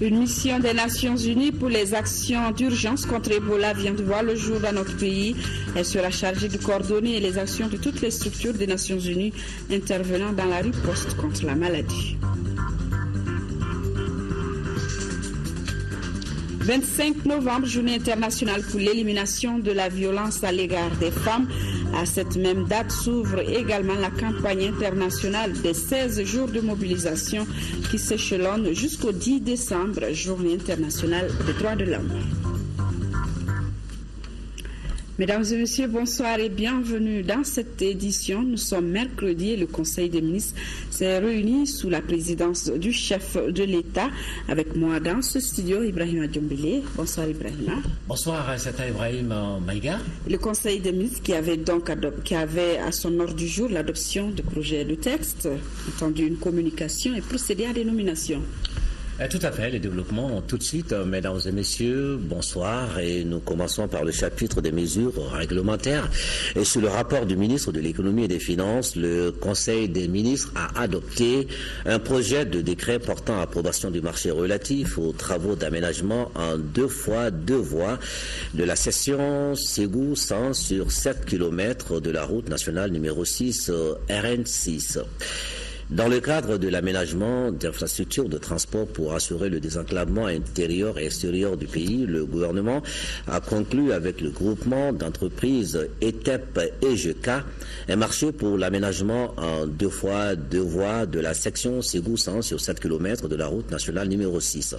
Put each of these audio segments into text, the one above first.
Une mission des Nations Unies pour les actions d'urgence contre Ebola vient de voir le jour dans notre pays. Elle sera chargée de coordonner les actions de toutes les structures des Nations Unies intervenant dans la riposte contre la maladie. 25 novembre, journée internationale pour l'élimination de la violence à l'égard des femmes. À cette même date s'ouvre également la campagne internationale des 16 jours de mobilisation qui s'échelonne jusqu'au 10 décembre, journée internationale des droits de l'homme. Mesdames et messieurs, bonsoir et bienvenue dans cette édition. Nous sommes mercredi et le Conseil des ministres s'est réuni sous la présidence du chef de l'État. Avec moi dans ce studio, Ibrahima Djombele. Bonsoir Ibrahima. Bonsoir Sata Ibrahim Maïga. Le Conseil des ministres qui avait à son ordre du jour l'adoption de projets de texte, entendu une communication et procédé à des nominations. Tout à fait, les développements tout de suite, mesdames et messieurs, bonsoir, et nous commençons par le chapitre des mesures réglementaires. Et sur le rapport du ministre de l'économie et des finances, le Conseil des ministres a adopté un projet de décret portant approbation du marché relatif aux travaux d'aménagement en 2x2 voies de la section Ségou-100 sur 7 km de la route nationale numéro 6 RN6. Dans le cadre de l'aménagement d'infrastructures de transport pour assurer le désenclavement intérieur et extérieur du pays, le gouvernement a conclu avec le groupement d'entreprises ETEP et JECA un marché pour l'aménagement en 2x2 voies de la section Ségou-100 sur 7 km de la route nationale numéro 6.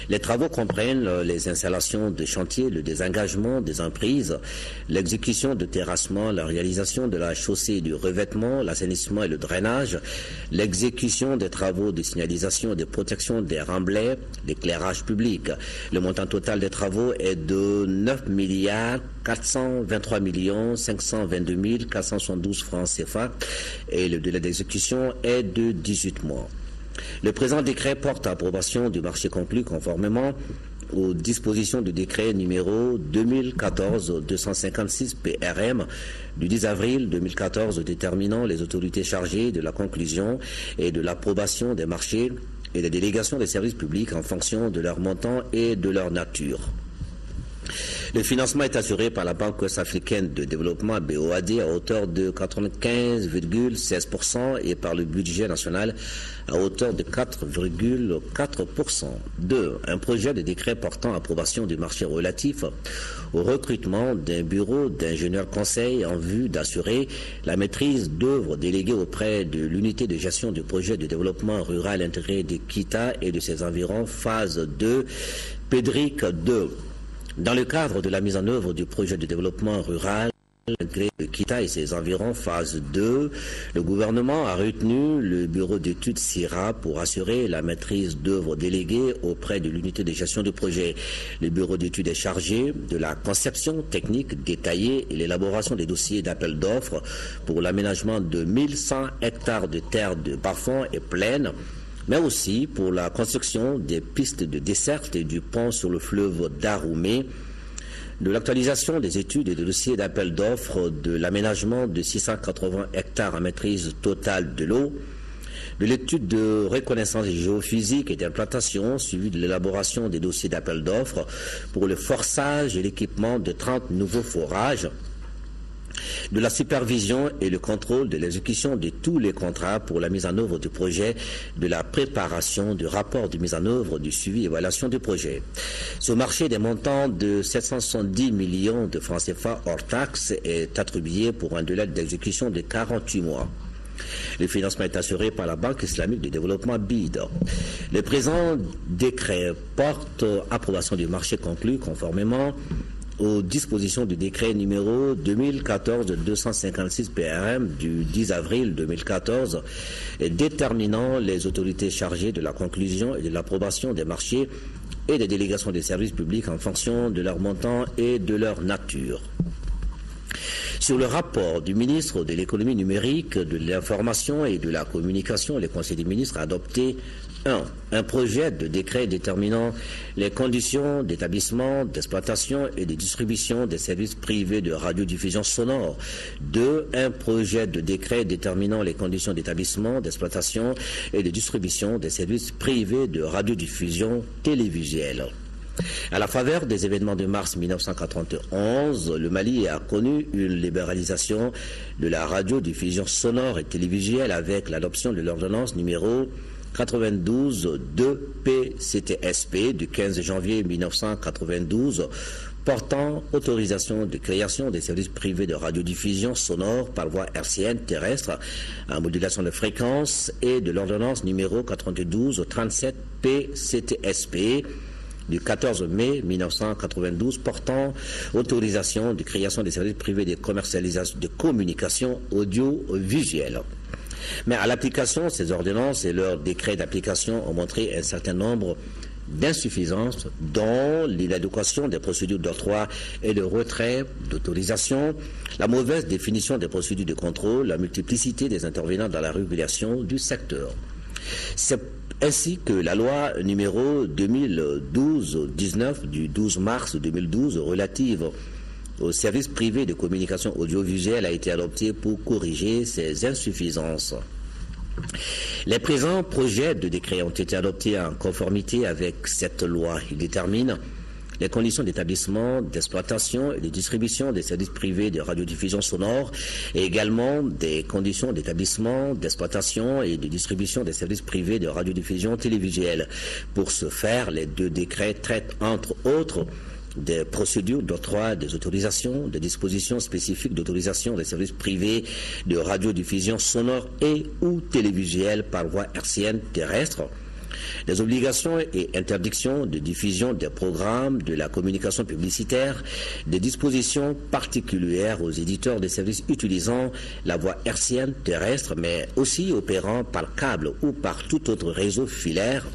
Les travaux comprennent les installations de chantiers, le désengagement des emprises, l'exécution de terrassement, la réalisation de la chaussée du revêtement, l'assainissement et le drainage, l'exécution des travaux de signalisation et de protection des remblais, l'éclairage public. Le montant total des travaux est de 9 423 522 472 francs CFA et le délai d'exécution est de 18 mois. Le présent décret porte approbation du marché conclu conformément aux dispositions du décret numéro 2014-256 PRM du 10 avril 2014 déterminant les autorités chargées de la conclusion et de l'approbation des marchés et des délégations des services publics en fonction de leur montant et de leur nature. Le financement est assuré par la Banque ouest-africaine de développement BOAD à hauteur de 95,16% et par le budget national à hauteur de 4,4%. 2. Un projet de décret portant approbation du marché relatif au recrutement d'un bureau d'ingénieurs conseil en vue d'assurer la maîtrise d'œuvres déléguées auprès de l'unité de gestion du projet de développement rural intégré de Kita et de ses environs, phase 2, Pédric 2. Dans le cadre de la mise en œuvre du projet de développement rural de Kita et ses environs, phase 2, le gouvernement a retenu le bureau d'études SIRA pour assurer la maîtrise d'œuvres déléguées auprès de l'unité de gestion du projet. Le bureau d'études est chargé de la conception technique détaillée et l'élaboration des dossiers d'appel d'offres pour l'aménagement de 1100 hectares de terres de bas-fond et plaines, mais aussi pour la construction des pistes de desserte et du pont sur le fleuve Daroumé, de l'actualisation des études et des dossiers d'appel d'offres, de l'aménagement de 680 hectares à maîtrise totale de l'eau, de l'étude de reconnaissance géophysique et d'implantation, suivi de l'élaboration des dossiers d'appel d'offres pour le forçage et l'équipement de 30 nouveaux forages, de la supervision et le contrôle de l'exécution de tous les contrats pour la mise en œuvre du projet, de la préparation du rapport de mise en œuvre, du suivi et évaluation du projet. Ce marché des montants de 770 millions de francs CFA hors taxes est attribué pour un délai d'exécution de 48 mois. Le financement est assuré par la Banque islamique de développement BID. Le présent décret porte approbation du marché conclu conformément aux dispositions du décret numéro 2014-256 PRM du 10 avril 2014 déterminant les autorités chargées de la conclusion et de l'approbation des marchés et des délégations des services publics en fonction de leur montant et de leur nature. Sur le rapport du ministre de l'économie numérique, de l'information et de la communication, le Conseil des ministres a adopté 1. Un projet de décret déterminant les conditions d'établissement, d'exploitation et de distribution des services privés de radiodiffusion sonore. 2. Un projet de décret déterminant les conditions d'établissement, d'exploitation et de distribution des services privés de radiodiffusion télévisuelle. À la faveur des événements de mars 1991, le Mali a connu une libéralisation de la radiodiffusion sonore et télévisuelle avec l'adoption de l'ordonnance numéro 92-2-PCTSP du 15 janvier 1992 portant autorisation de création des services privés de radiodiffusion sonore par voie hertzienne terrestre en modulation de fréquence et de l'ordonnance numéro 92-37-PCTSP du 14 mai 1992 portant autorisation de création des services privés de commercialisation de communication audiovisuelle. Mais à l'application, ces ordonnances et leurs décrets d'application ont montré un certain nombre d'insuffisances, dont l'inadéquation des procédures d'octroi et de retrait d'autorisation, la mauvaise définition des procédures de contrôle, la multiplicité des intervenants dans la régulation du secteur. C'est ainsi que la loi numéro 2012-19 du 12 mars 2012 relative aux services privés de communication audiovisuelle a été adoptée pour corriger ces insuffisances. Les présents projets de décret ont été adoptés en conformité avec cette loi. Ils déterminent les conditions d'établissement, d'exploitation et de distribution des services privés de radiodiffusion sonore et également des conditions d'établissement, d'exploitation et de distribution des services privés de radiodiffusion télévisuelle. Pour ce faire, les deux décrets traitent entre autres des procédures d'octroi des autorisations, des dispositions spécifiques d'autorisation des services privés de radiodiffusion sonore et ou télévisuelle par voie hertzienne terrestre, des obligations et interdictions de diffusion des programmes, de la communication publicitaire, des dispositions particulières aux éditeurs des services utilisant la voie hertzienne terrestre, mais aussi opérant par câble ou par tout autre réseau filaire,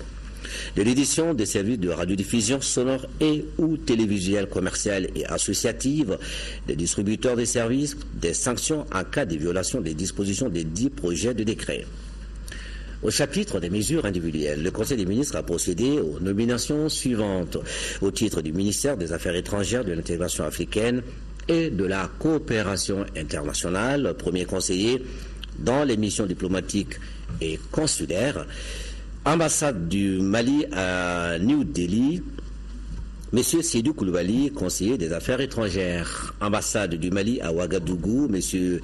de l'édition des services de radiodiffusion sonore et ou télévisuelle commerciale et associative, des distributeurs des services, des sanctions en cas de violation des dispositions des 10 projets de décret. Au chapitre des mesures individuelles, le Conseil des ministres a procédé aux nominations suivantes au titre du ministère des Affaires étrangères, de l'intégration africaine et de la coopération internationale, premier conseiller dans les missions diplomatiques et consulaires. Ambassade du Mali à New Delhi, M. Sidou Koulibaly, conseiller des Affaires étrangères. Ambassade du Mali à Ouagadougou, M.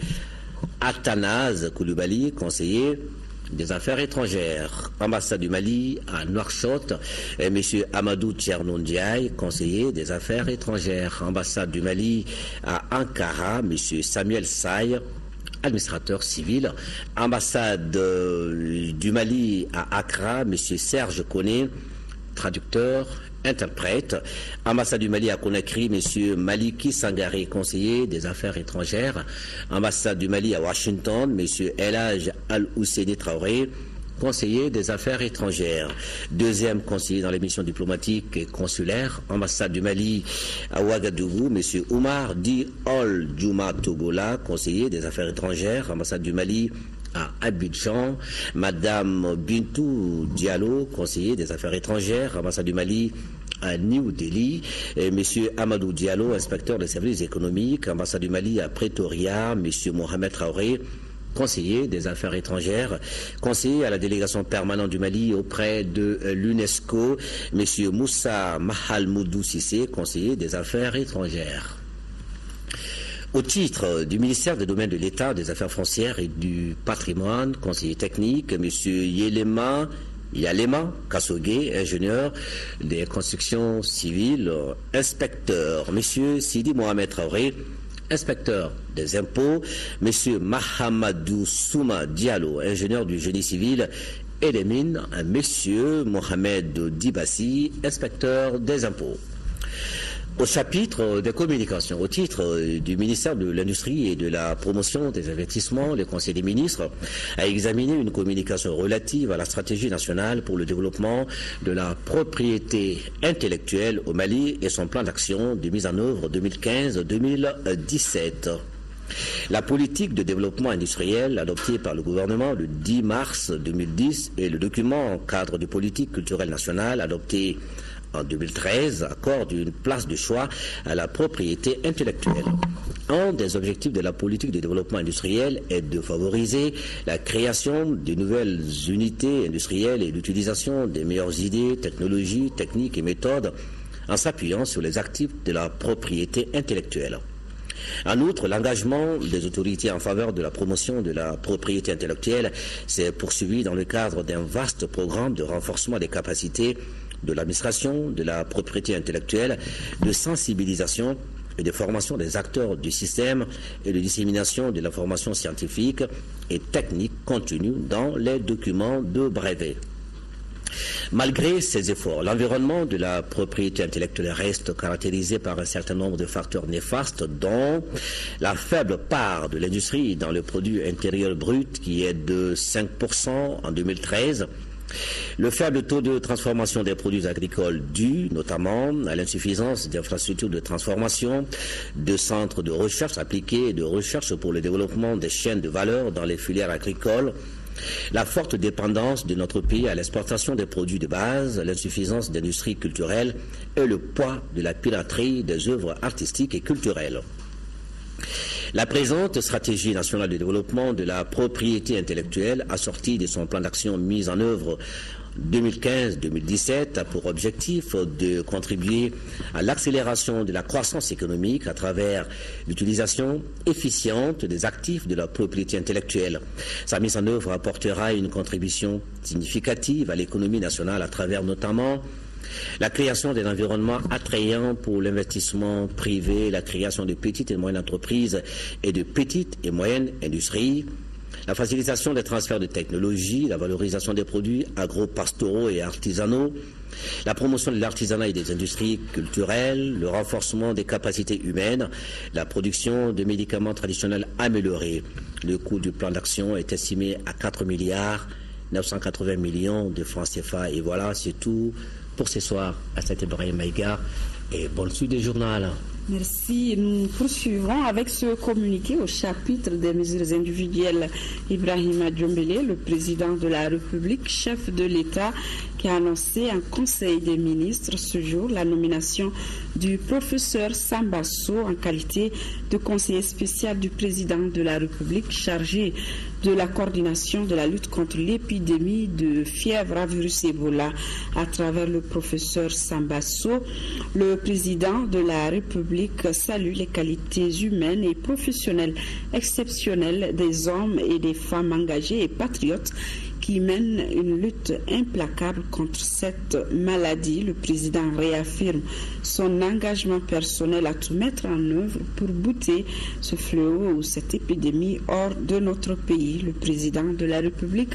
Athanase Koulibaly, conseiller des Affaires étrangères. Ambassade du Mali à Nouakchott, M. Amadou Tcherno Ndiaye, conseiller des Affaires étrangères. Ambassade du Mali à Ankara, M. Samuel Saï, administrateur civil. Ambassade du Mali à Accra, M. Serge Koné, traducteur, interprète. Ambassade du Mali à Conakry, M. Maliki Sangaré, conseiller des Affaires étrangères. Ambassade du Mali à Washington, M. Elhaj Al-Ousseini Traoré, conseiller des Affaires étrangères. Deuxième conseiller dans les missions diplomatiques et consulaires. Ambassade du Mali à Ouagadougou, M. Oumar Di Ol Djouma Togola, conseiller des Affaires étrangères. Ambassade du Mali à Abidjan, Madame Bintou Diallo, conseiller des Affaires étrangères. Ambassade du Mali à New Delhi, M. Amadou Diallo, inspecteur des services économiques. Ambassade du Mali à Pretoria, M. Mohamed Traoré, conseiller des Affaires étrangères, conseiller à la délégation permanente du Mali auprès de l'UNESCO, M. Moussa Mahalmoudou Sissé, conseiller des Affaires étrangères. Au titre du ministère des Domaines de l'État, des Affaires foncières et du patrimoine, conseiller technique, M. Yalema Kassogué, ingénieur des constructions civiles, inspecteur, M. Sidi Mohamed Traoré, inspecteur des impôts, M. Mahamadou Souma Diallo, ingénieur du génie civil et des mines, M. Mohamed Dibassi, inspecteur des impôts. Au chapitre des communications, au titre du ministère de l'Industrie et de la Promotion des Investissements, le Conseil des ministres a examiné une communication relative à la stratégie nationale pour le développement de la propriété intellectuelle au Mali et son plan d'action de mise en œuvre 2015-2017. La politique de développement industriel adoptée par le gouvernement le 10 mars 2010 et le document cadre de politique culturelle nationale adopté en 2013 accorde une place de choix à la propriété intellectuelle. Un des objectifs de la politique de développement industriel est de favoriser la création de nouvelles unités industrielles et l'utilisation des meilleures idées, technologies, techniques et méthodes en s'appuyant sur les actifs de la propriété intellectuelle. En outre, l'engagement des autorités en faveur de la promotion de la propriété intellectuelle s'est poursuivi dans le cadre d'un vaste programme de renforcement des capacités de l'administration de la propriété intellectuelle, de sensibilisation et de formation des acteurs du système et de dissémination de l'information scientifique et technique contenue dans les documents de brevet. Malgré ces efforts, l'environnement de la propriété intellectuelle reste caractérisé par un certain nombre de facteurs néfastes, dont la faible part de l'industrie dans le produit intérieur brut qui est de 5% en 2013, le faible taux de transformation des produits agricoles dû notamment à l'insuffisance d'infrastructures de transformation, de centres de recherche appliqués et de recherche pour le développement des chaînes de valeur dans les filières agricoles, la forte dépendance de notre pays à l'exportation des produits de base, l'insuffisance d'industries culturelles et le poids de la piraterie des œuvres artistiques et culturelles. La présente stratégie nationale de développement de la propriété intellectuelle, assortie de son plan d'action mis en œuvre 2015-2017, a pour objectif de contribuer à l'accélération de la croissance économique à travers l'utilisation efficiente des actifs de la propriété intellectuelle. Sa mise en œuvre apportera une contribution significative à l'économie nationale à travers notamment la création d'un environnement attrayant pour l'investissement privé, la création de petites et moyennes entreprises et de petites et moyennes industries, la facilitation des transferts de technologies, la valorisation des produits agro-pastoraux et artisanaux, la promotion de l'artisanat et des industries culturelles, le renforcement des capacités humaines, la production de médicaments traditionnels améliorés. Le coût du plan d'action est estimé à 4 milliards 980 millions de francs CFA. Et voilà, c'est tout pour ce soir. À cet Ibrahim Maïga et bonne suite du journal. Merci. Nous poursuivrons avec ce communiqué au chapitre des mesures individuelles. Ibrahima Djombele, le président de la République, chef de l'État, qui a annoncé en Conseil des ministres ce jour la nomination du professeur Sambasso en qualité de conseiller spécial du président de la République chargé de la coordination de la lutte contre l'épidémie de fièvre à virus Ebola. À travers le professeur Sambasso, le président de la République salue les qualités humaines et professionnelles exceptionnelles des hommes et des femmes engagés et patriotes qui mènent une lutte implacable contre cette maladie. Le président réaffirme son engagement personnel à tout mettre en œuvre pour bouter ce fléau ou cette épidémie hors de notre pays. Le président de la République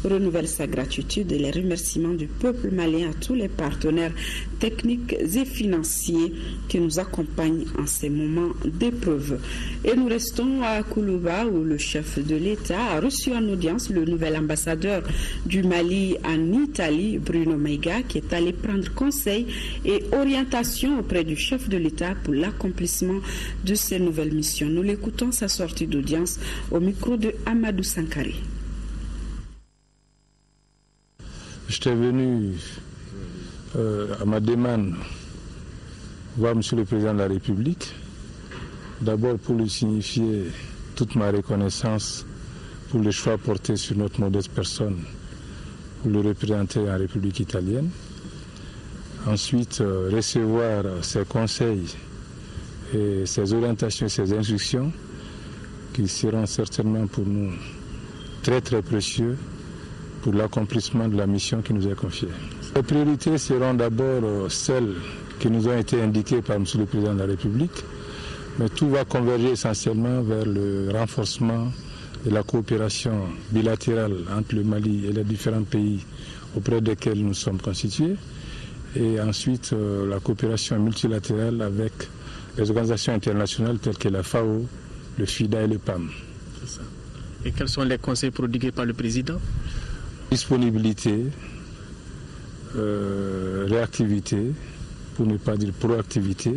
renouvelle sa gratitude et les remerciements du peuple malien à tous les partenaires techniques et financiers qui nous accompagnent en ces moments d'épreuve. Et nous restons à Koulouba où le chef de l'État a reçu en audience le nouvel ambassadeur du Mali en Italie, Bruno Maïga, qui est allé prendre conseil et orientation auprès du chef de l'État pour l'accomplissement de ces nouvelles missions. Nous l'écoutons, sa sortie d'audience au micro de Amadou Sankari. J'étais venu à ma demande voir M. le Président de la République, d'abord pour lui signifier toute ma reconnaissance pour le choix porté sur notre modeste personne pour le représenter en République italienne. Ensuite, recevoir ses conseils et ses orientations, ses instructions qui seront certainement pour nous très très précieux pour l'accomplissement de la mission qui nous est confiée. Les priorités seront d'abord celles qui nous ont été indiquées par M. le Président de la République, mais tout va converger essentiellement vers le renforcement de la coopération bilatérale entre le Mali et les différents pays auprès desquels nous sommes constitués, et ensuite la coopération multilatérale avec les organisations internationales telles que la FAO, le FIDA et le PAM. C'est ça. Et quels sont les conseils prodigués par le Président ? Disponibilité, réactivité, pour ne pas dire proactivité,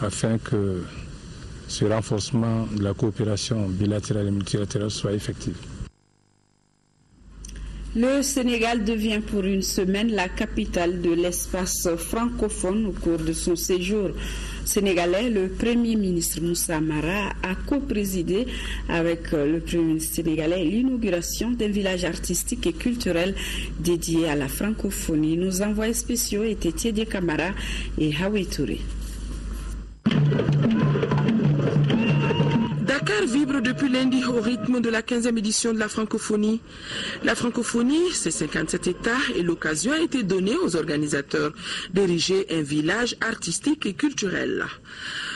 afin que ce renforcement de la coopération bilatérale et multilatérale soit effectif. Le Sénégal devient pour une semaine la capitale de l'espace francophone au cours de son séjour sénégalais. Le Premier ministre Moussa Mara a co-présidé avec le Premier ministre sénégalais l'inauguration d'un village artistique et culturel dédié à la francophonie. Nos envoyés spéciaux étaient Tiédié Camara et Hawi Touré. Dakar vibre depuis lundi au rythme de la 15e édition de la francophonie. La francophonie, c'est 57 États et l'occasion a été donnée aux organisateurs d'ériger un village artistique et culturel.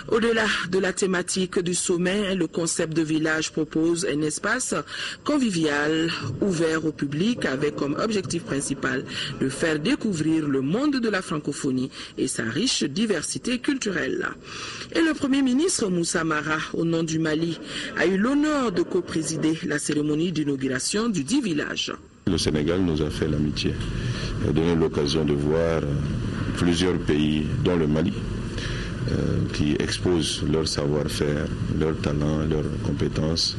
Au-delà de la thématique du sommet, le concept de village propose un espace convivial, ouvert au public, avec comme objectif principal de faire découvrir le monde de la francophonie et sa riche diversité culturelle. Et le Premier ministre Moussa Mara, au nom du Mali, a eu l'honneur de co-présider la cérémonie d'inauguration du dit village. Le Sénégal nous a fait l'amitié, a donné l'occasion de voir plusieurs pays, dont le Mali, qui exposent leur savoir-faire, leur talent, leurs compétences,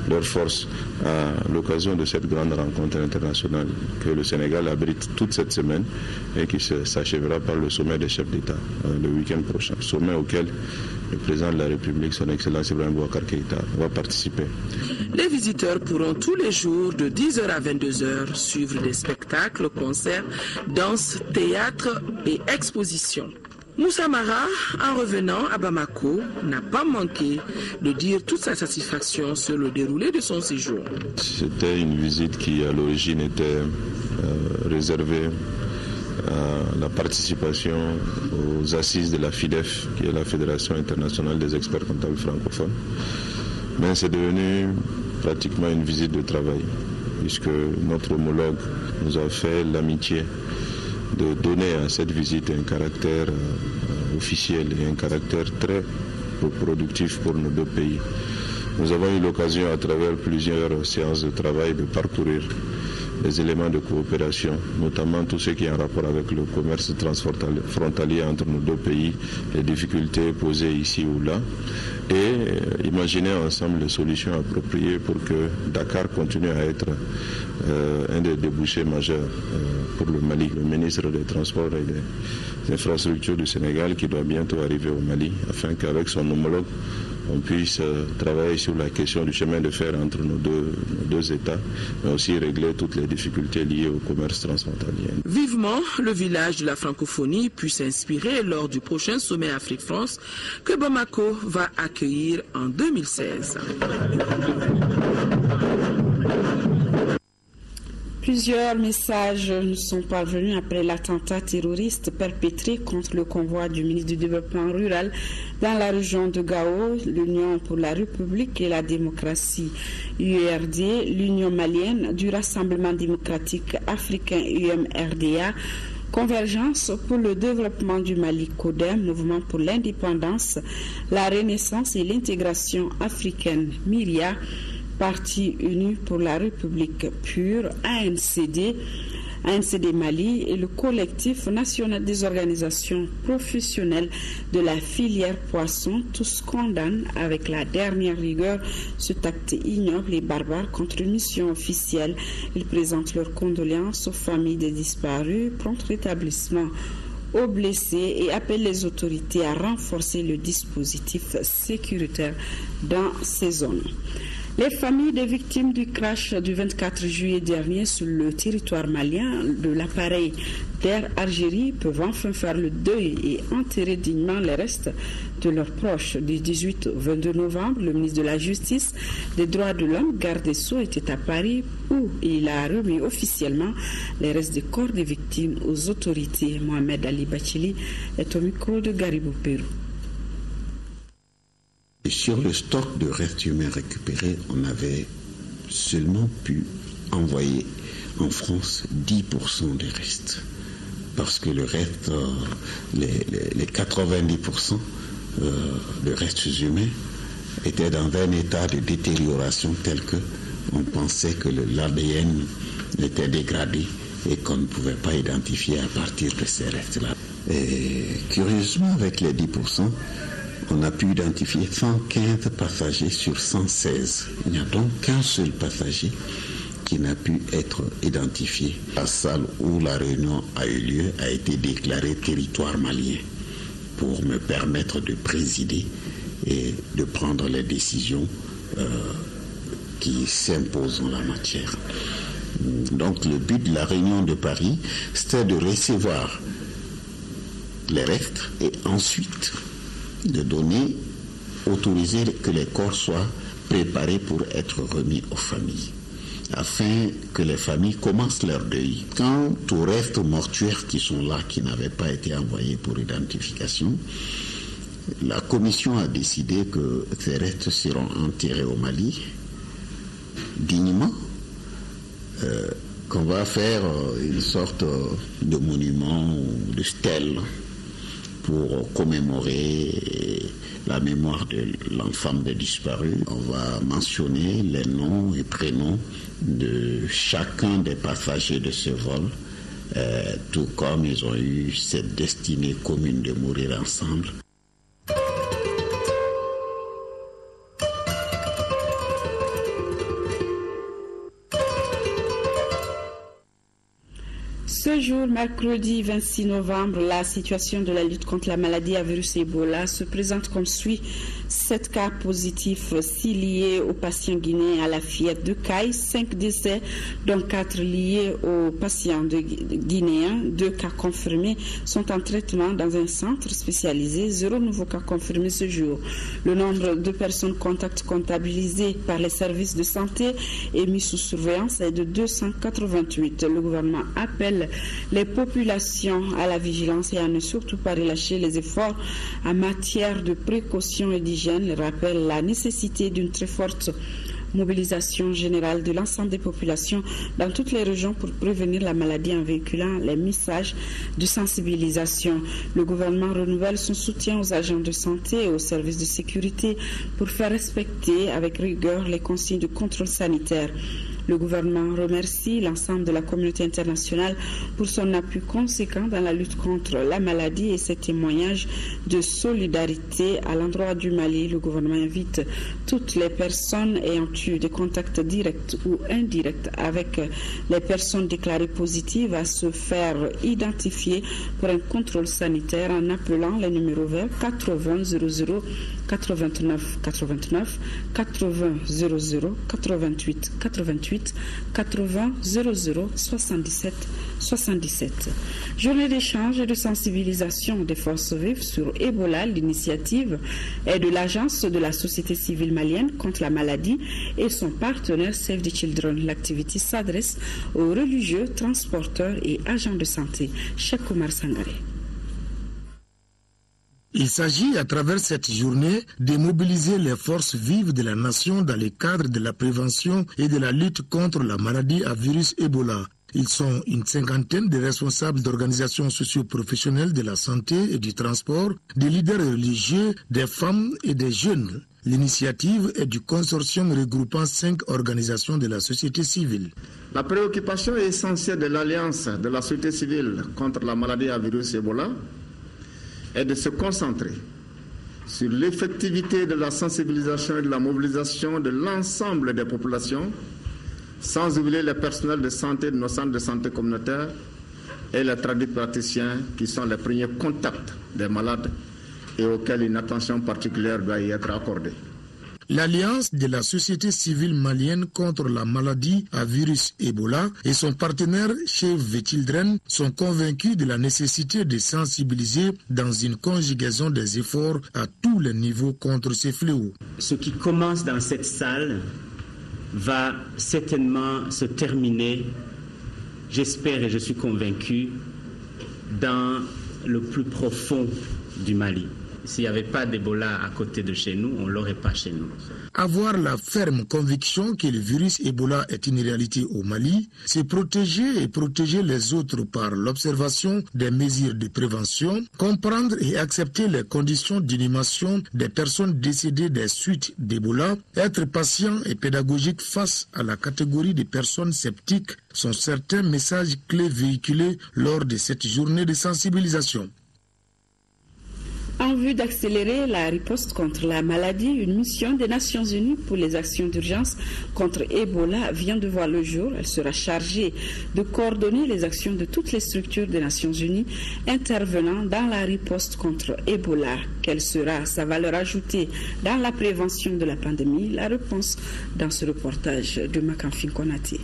leurs forces à l'occasion de cette grande rencontre internationale que le Sénégal abrite toute cette semaine et qui s'achèvera par le sommet des chefs d'État le week-end prochain. Sommet auquel le président de la République, son Excellence Ibrahim Boubacar Keïta, va participer. Les visiteurs pourront tous les jours de 10h à 22h suivre des spectacles, concerts, danse, théâtre et expositions. Moussa Mara, en revenant à Bamako, n'a pas manqué de dire toute sa satisfaction sur le déroulé de son séjour. C'était une visite qui, à l'origine, était réservée à la participation aux assises de la FIDEF, qui est la Fédération internationale des experts comptables francophones. Mais c'est devenu pratiquement une visite de travail, puisque notre homologue nous a fait l'amitié de donner à cette visite un caractère officiel et un caractère très productif pour nos deux pays. Nous avons eu l'occasion à travers plusieurs séances de travail de parcourir les éléments de coopération, notamment tout ce qui est en rapport avec le commerce transfrontalier entre nos deux pays, les difficultés posées ici ou là, et imaginer ensemble les solutions appropriées pour que Dakar continue à être un des débouchés majeurs pour le Mali. Le ministre des Transports et des Infrastructures du Sénégal qui doit bientôt arriver au Mali, afin qu'avec son homologue, on puisse travailler sur la question du chemin de fer entre nos deux États, mais aussi régler toutes les difficultés liées au commerce transfrontalier. Vivement, le village de la francophonie puisse s'inspirer lors du prochain sommet Afrique-France que Bamako va accueillir en 2016. Plusieurs messages nous sont parvenus après l'attentat terroriste perpétré contre le convoi du ministre du Développement rural dans la région de Gao, l'Union pour la République et la démocratie URD, l'Union malienne du Rassemblement démocratique africain UMRDA, Convergence pour le développement du Mali CODEM, Mouvement pour l'indépendance, la renaissance et l'intégration africaine MIRIA, Parti uni pour la République pure, ANCD Mali et le collectif national des organisations professionnelles de la filière poisson, tous condamnent avec la dernière rigueur cet acte ignoble et barbare contre une mission officielle. Ils présentent leurs condoléances aux familles des disparus, prompt rétablissement aux blessés et appellent les autorités à renforcer le dispositif sécuritaire dans ces zones. Les familles des victimes du crash du 24 juillet dernier sur le territoire malien de l'appareil d'Air Algérie peuvent enfin faire le deuil et enterrer dignement les restes de leurs proches. Du 18 au 22 novembre, le ministre de la Justice, des Droits de l'Homme, garde des Sceaux, était à Paris où il a remis officiellement les restes des corps des victimes aux autorités. Mohamed Ali Bachili est au micro de Garibou Pérou. Et sur le stock de restes humains récupérés, on avait seulement pu envoyer en France 10% des restes. Parce que le reste, les 90% de restes humains étaient dans un état de détérioration tel que on pensait que l'ADN était dégradé et qu'on ne pouvait pas identifier à partir de ces restes-là. Et curieusement, avec les 10%, On a pu identifier 115 passagers sur 116. Il n'y a donc qu'un seul passager qui n'a pu être identifié. La salle où la réunion a eu lieu a été déclarée territoire malien pour me permettre de présider et de prendre les décisions qui s'imposent en la matière. Donc le but de la réunion de Paris, c'était de recevoir les restes et ensuite de autoriser que les corps soient préparés pour être remis aux familles, afin que les familles commencent leur deuil. Quant aux restes mortuaires qui sont là, qui n'avaient pas été envoyés pour identification, la commission a décidé que ces restes seront enterrés au Mali, dignement, qu'on va faire une sorte de monument ou de stèle pour commémorer la mémoire de l'enfant disparu. On va mentionner les noms et prénoms de chacun des passagers de ce vol, tout comme ils ont eu cette destinée commune de mourir ensemble. Ce jour, mercredi 26 novembre, la situation de la lutte contre la maladie à virus Ebola se présente comme suit. 7 cas positifs, 6 liés aux patients guinéens à la fillette de Caille, 5 décès, dont 4 liés aux patients guinéens. 2 cas confirmés sont en traitement dans un centre spécialisé. 0 nouveaux cas confirmés ce jour. Le nombre de personnes contacts comptabilisées par les services de santé et mis sous surveillance est de 288. Le gouvernement appelle les populations à la vigilance et à ne surtout pas relâcher les efforts en matière de précaution et d'hygiène. Il rappelle la nécessité d'une très forte mobilisation générale de l'ensemble des populations dans toutes les régions pour prévenir la maladie en véhiculant les messages de sensibilisation. Le gouvernement renouvelle son soutien aux agents de santé et aux services de sécurité pour faire respecter avec rigueur les consignes de contrôle sanitaire. Le gouvernement remercie l'ensemble de la communauté internationale pour son appui conséquent dans la lutte contre la maladie et ses témoignages de solidarité à l'endroit du Mali. Le gouvernement invite toutes les personnes ayant eu des contacts directs ou indirects avec les personnes déclarées positives à se faire identifier pour un contrôle sanitaire en appelant les numéros verts 80 00 89 89, 80 00 88 88, 80 00 77 77. Journée d'échange et de sensibilisation des forces vives sur Ebola. L'initiative est de l'Agence de la société civile malienne contre la maladie et son partenaire Save the Children. L'activité s'adresse aux religieux, transporteurs et agents de santé. Cheikh Oumar Sangaré. Il s'agit à travers cette journée de mobiliser les forces vives de la nation dans le cadre de la prévention et de la lutte contre la maladie à virus Ebola. Ils sont une cinquantaine de responsables d'organisations socio-professionnelles de la santé et du transport, des leaders religieux, des femmes et des jeunes. L'initiative est du consortium regroupant 5 organisations de la société civile. La préoccupation essentielle de l'Alliance de la société civile contre la maladie à virus Ebola est de se concentrer sur l'effectivité de la sensibilisation et de la mobilisation de l'ensemble des populations, sans oublier les personnels de santé de nos centres de santé communautaires et les praticiens qui sont les premiers contacts des malades et auxquels une attention particulière doit y être accordée. L'Alliance de la société civile malienne contre la maladie à virus Ebola et son partenaire Save the Children sont convaincus de la nécessité de sensibiliser dans une conjugaison des efforts à tous les niveaux contre ces fléaux. Ce qui commence dans cette salle va certainement se terminer, j'espère et je suis convaincu, dans le plus profond du Mali. S'il n'y avait pas d'Ebola à côté de chez nous, on ne l'aurait pas chez nous. Avoir la ferme conviction que le virus Ebola est une réalité au Mali, c'est protéger et protéger les autres par l'observation des mesures de prévention, comprendre et accepter les conditions d'inhumation des personnes décédées des suites d'Ebola, être patient et pédagogique face à la catégorie des personnes sceptiques sont certains messages clés véhiculés lors de cette journée de sensibilisation. En vue d'accélérer la riposte contre la maladie, une mission des Nations Unies pour les actions d'urgence contre Ebola vient de voir le jour. Elle sera chargée de coordonner les actions de toutes les structures des Nations Unies intervenant dans la riposte contre Ebola. Quelle sera sa valeur ajoutée dans la prévention de la pandémie? La réponse dans ce reportage de Makamfin Konaté.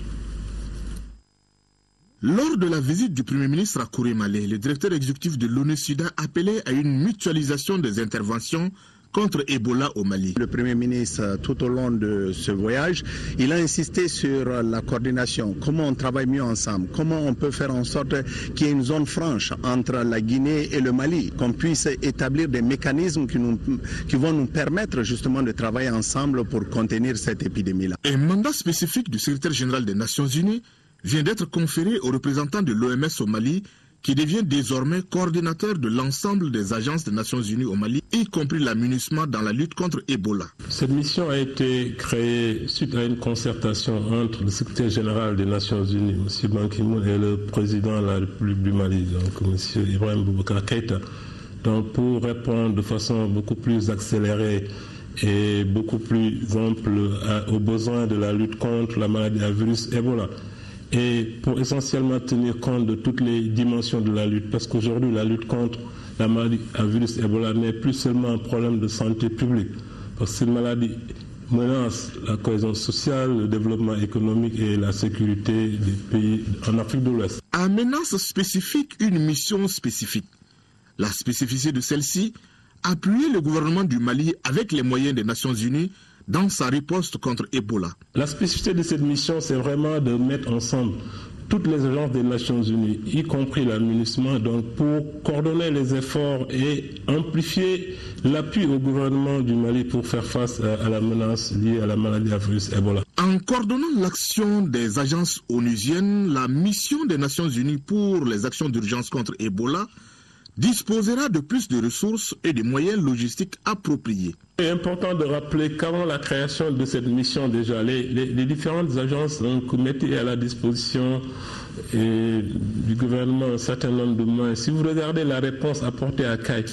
Lors de la visite du Premier ministre à Kouré-Malé, le directeur exécutif de l'ONU-SIDA appelait à une mutualisation des interventions contre Ebola au Mali. Le Premier ministre, tout au long de ce voyage, il a insisté sur la coordination, comment on travaille mieux ensemble, comment on peut faire en sorte qu'il y ait une zone franche entre la Guinée et le Mali, qu'on puisse établir des mécanismes qui vont nous permettre justement de travailler ensemble pour contenir cette épidémie-là. Un mandat spécifique du secrétaire général des Nations Unies vient d'être conféré au représentant de l'OMS au Mali, qui devient désormais coordinateur de l'ensemble des agences des Nations Unies au Mali, y compris la MINUSMA dans la lutte contre Ebola. Cette mission a été créée suite à une concertation entre le secrétaire général des Nations Unies, M. Ban Ki-moon, et le président de la République du Mali, donc M. Ibrahim Boubacar Keïta, donc pour répondre de façon beaucoup plus accélérée et beaucoup plus ample aux besoins de la lutte contre la maladie à virus Ebola. Et pour essentiellement tenir compte de toutes les dimensions de la lutte, parce qu'aujourd'hui la lutte contre la maladie à virus Ebola n'est plus seulement un problème de santé publique, parce que cette maladie menace la cohésion sociale, le développement économique et la sécurité des pays en Afrique de l'Ouest. À menace spécifique, une mission spécifique. La spécificité de celle-ci, appuyer le gouvernement du Mali avec les moyens des Nations Unies dans sa riposte contre Ebola. La spécificité de cette mission, c'est vraiment de mettre ensemble toutes les agences des Nations Unies, y compris la MINUSMA, donc pour coordonner les efforts et amplifier l'appui au gouvernement du Mali pour faire face à la menace liée à la maladie à virus Ebola. En coordonnant l'action des agences onusiennes, la mission des Nations Unies pour les actions d'urgence contre Ebola disposera de plus de ressources et de moyens logistiques appropriés. Il est important de rappeler qu'avant la création de cette mission, déjà, les différentes agences mettaient à la disposition du gouvernement un certain nombre de moyens. Si vous regardez la réponse apportée à Kay,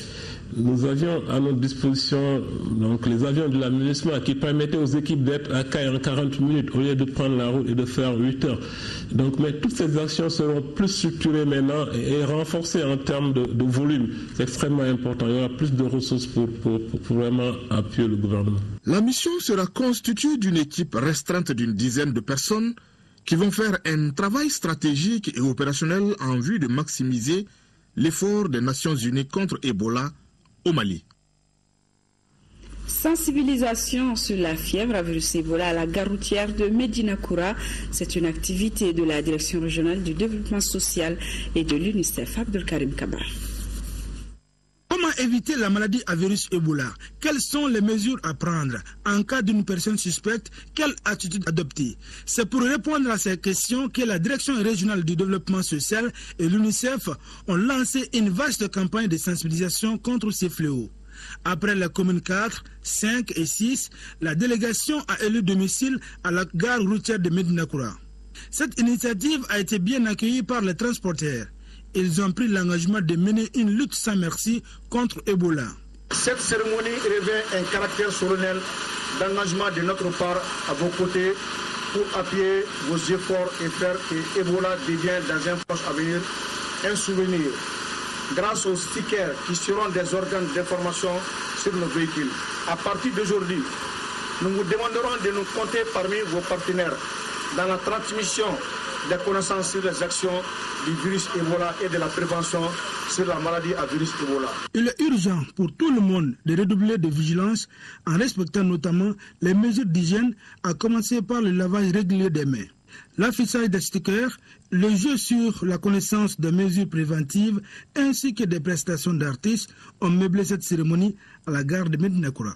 nous avions à notre disposition donc, les avions de la MINUSMA qui permettaient aux équipes d'être à Kay en 40 minutes au lieu de prendre la route et de faire 8 heures. Donc, mais toutes ces actions seront plus structurées maintenant et renforcées en termes de volume. C'est extrêmement important. Il y aura plus de ressources pour vraiment appuyer le gouvernement. La mission sera constituée d'une équipe restreinte d'une dizaine de personnes qui vont faire un travail stratégique et opérationnel en vue de maximiser l'effort des Nations Unies contre Ebola au Mali. Sensibilisation sur la fièvre à virus Ebola à la gare routière de Médina-Koura. C'est une activité de la Direction régionale du développement social et de l'UNICEF. Abdelkarim Kabar. Comment éviter la maladie à virus Ebola? Quelles sont les mesures à prendre? En cas d'une personne suspecte, quelle attitude adopter? C'est pour répondre à ces questions que la Direction régionale du développement social et l'UNICEF ont lancé une vaste campagne de sensibilisation contre ces fléaux. Après la commune 4, 5 et 6, la délégation a élu domicile à la gare routière de Médina-Koura. Cette initiative a été bien accueillie par les transporteurs. Ils ont pris l'engagement de mener une lutte sans merci contre Ebola. Cette cérémonie revêt un caractère solennel d'engagement de notre part à vos côtés pour appuyer vos efforts et faire que Ebola devienne dans un proche avenir un souvenir. Grâce aux stickers qui seront des organes d'information sur nos véhicules. À partir d'aujourd'hui, nous vous demanderons de nous compter parmi vos partenaires dans la transmission des connaissances sur les actions du virus Ebola et de la prévention sur la maladie à virus Ebola. Il est urgent pour tout le monde de redoubler de vigilance en respectant notamment les mesures d'hygiène, à commencer par le lavage régulier des mains. L'affichage des stickers, le jeu sur la connaissance des mesures préventives ainsi que des prestations d'artistes ont meublé cette cérémonie à la gare de Médina-Koura.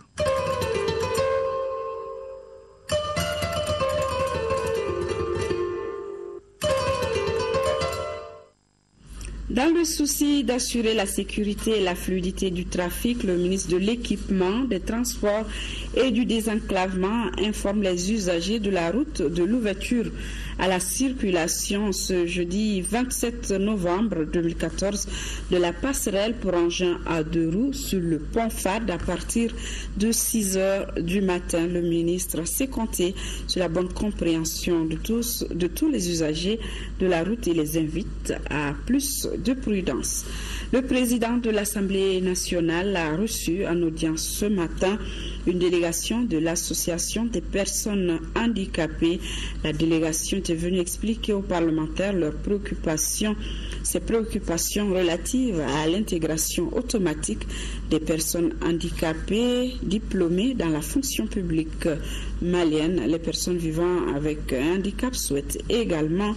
Dans le souci d'assurer la sécurité et la fluidité du trafic, le ministre de l'Équipement, des Transports et du Désenclavement informe les usagers de la route de l'ouverture à la circulation ce jeudi 27 novembre 2014 de la passerelle pour engins à 2 roues sur le pont Fad à partir de 6 heures du matin. Le ministre s'est compté sur la bonne compréhension de tous les usagers de la route et les invite à plus de prudence. Le président de l'Assemblée nationale a reçu en audience ce matin une délégation de l'Association des personnes handicapées. La délégation est venue expliquer aux parlementaires ses préoccupations relatives à l'intégration automatique des personnes handicapées diplômées dans la fonction publique malienne. Les personnes vivant avec un handicap souhaitent également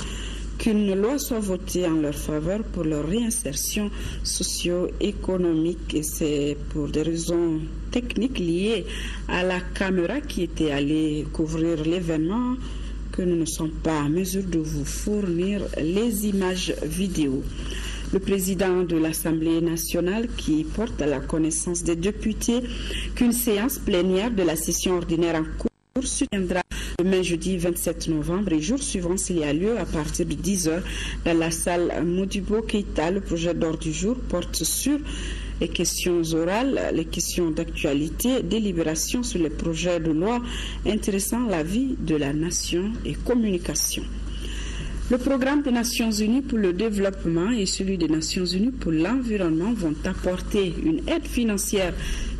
qu'une loi soit votée en leur faveur pour leur réinsertion socio-économique, et c'est pour des raisons techniques liées à la caméra qui était allée couvrir l'événement que nous ne sommes pas en mesure de vous fournir les images vidéo. Le président de l'Assemblée nationale qui porte à la connaissance des députés qu'une séance plénière de la session ordinaire en cours se tiendra demain jeudi 27 novembre et jour suivant s'il y a lieu à partir de 10h dans la salle Modibo Keïta. Le projet d'ordre du jour porte sur les questions orales, les questions d'actualité, délibération sur les projets de loi intéressant la vie de la nation et communication. Le programme des Nations Unies pour le développement et celui des Nations Unies pour l'environnement vont apporter une aide financière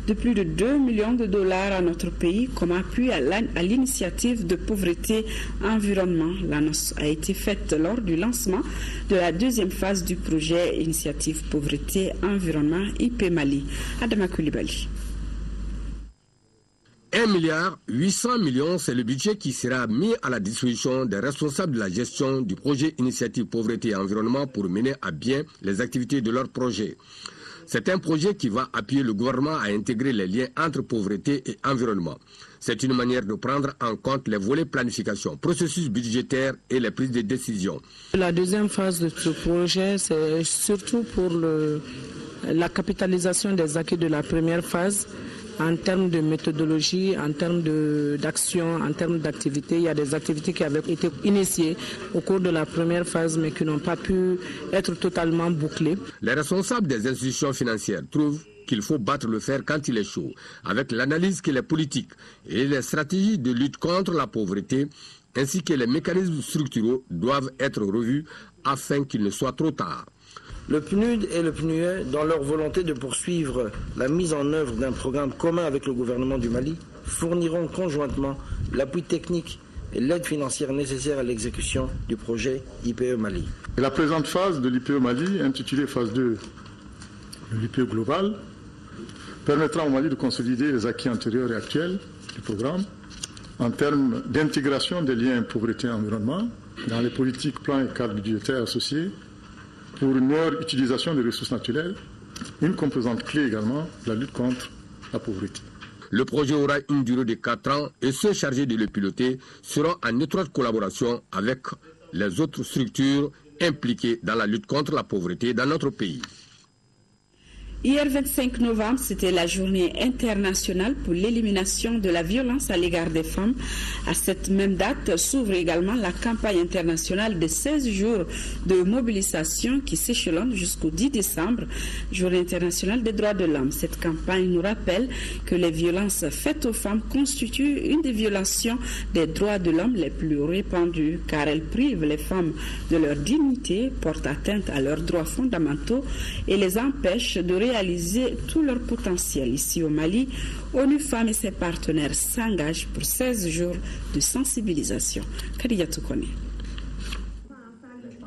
de plus de 2 millions de dollars à notre pays comme appui à l'initiative de pauvreté environnement. L'annonce a été faite lors du lancement de la deuxième phase du projet Initiative Pauvreté Environnement IP Mali. Adama Koulibaly. 1,8 milliard, c'est le budget qui sera mis à la disposition des responsables de la gestion du projet Initiative Pauvreté et Environnement pour mener à bien les activités de leur projet. C'est un projet qui va appuyer le gouvernement à intégrer les liens entre pauvreté et environnement. C'est une manière de prendre en compte les volets planification, processus budgétaire et les prises de décision. La deuxième phase de ce projet, c'est surtout pour la capitalisation des acquis de la première phase. En termes de méthodologie, en termes d'action, en termes d'activités, il y a des activités qui avaient été initiées au cours de la première phase mais qui n'ont pas pu être totalement bouclées. Les responsables des institutions financières trouvent qu'il faut battre le fer quand il est chaud, avec l'analyse que les politiques et les stratégies de lutte contre la pauvreté ainsi que les mécanismes structuraux doivent être revus afin qu'il ne soit trop tard. Le PNUD et le PNUE, dans leur volonté de poursuivre la mise en œuvre d'un programme commun avec le gouvernement du Mali, fourniront conjointement l'appui technique et l'aide financière nécessaire à l'exécution du projet IPE Mali. La présente phase de l'IPE Mali, intitulée phase 2 de l'IPE global, permettra au Mali de consolider les acquis antérieurs et actuels du programme en termes d'intégration des liens pauvreté-environnement dans les politiques, plans et cadres budgétaires associés, pour une meilleure utilisation des ressources naturelles, une composante clé également, la lutte contre la pauvreté. Le projet aura une durée de 4 ans et ceux chargés de le piloter seront en étroite collaboration avec les autres structures impliquées dans la lutte contre la pauvreté dans notre pays. Hier 25 novembre, c'était la journée internationale pour l'élimination de la violence à l'égard des femmes. À cette même date s'ouvre également la campagne internationale de 16 jours de mobilisation qui s'échelonne jusqu'au 10 décembre, journée internationale des droits de l'homme. Cette campagne nous rappelle que les violences faites aux femmes constituent une des violations des droits de l'homme les plus répandues, car elles privent les femmes de leur dignité, portent atteinte à leurs droits fondamentaux et les empêchent de réaliser tout leur potentiel. Ici au Mali, ONU Femmes et ses partenaires s'engagent pour 16 jours de sensibilisation. Kadiatou Kone.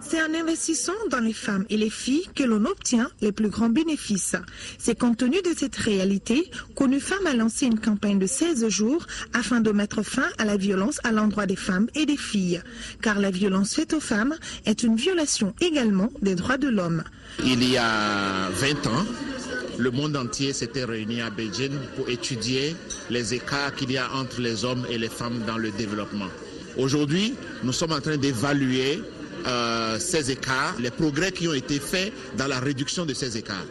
C'est en investissant dans les femmes et les filles que l'on obtient les plus grands bénéfices. C'est compte tenu de cette réalité qu'ONU Femmes a lancé une campagne de 16 jours afin de mettre fin à la violence à l'endroit des femmes et des filles. Car la violence faite aux femmes est une violation également des droits de l'homme. Il y a 20 ans, le monde entier s'était réuni à Beijing pour étudier les écarts qu'il y a entre les hommes et les femmes dans le développement. Aujourd'hui, nous sommes en train d'évaluer ces écarts, les progrès qui ont été faits dans la réduction de ces écarts.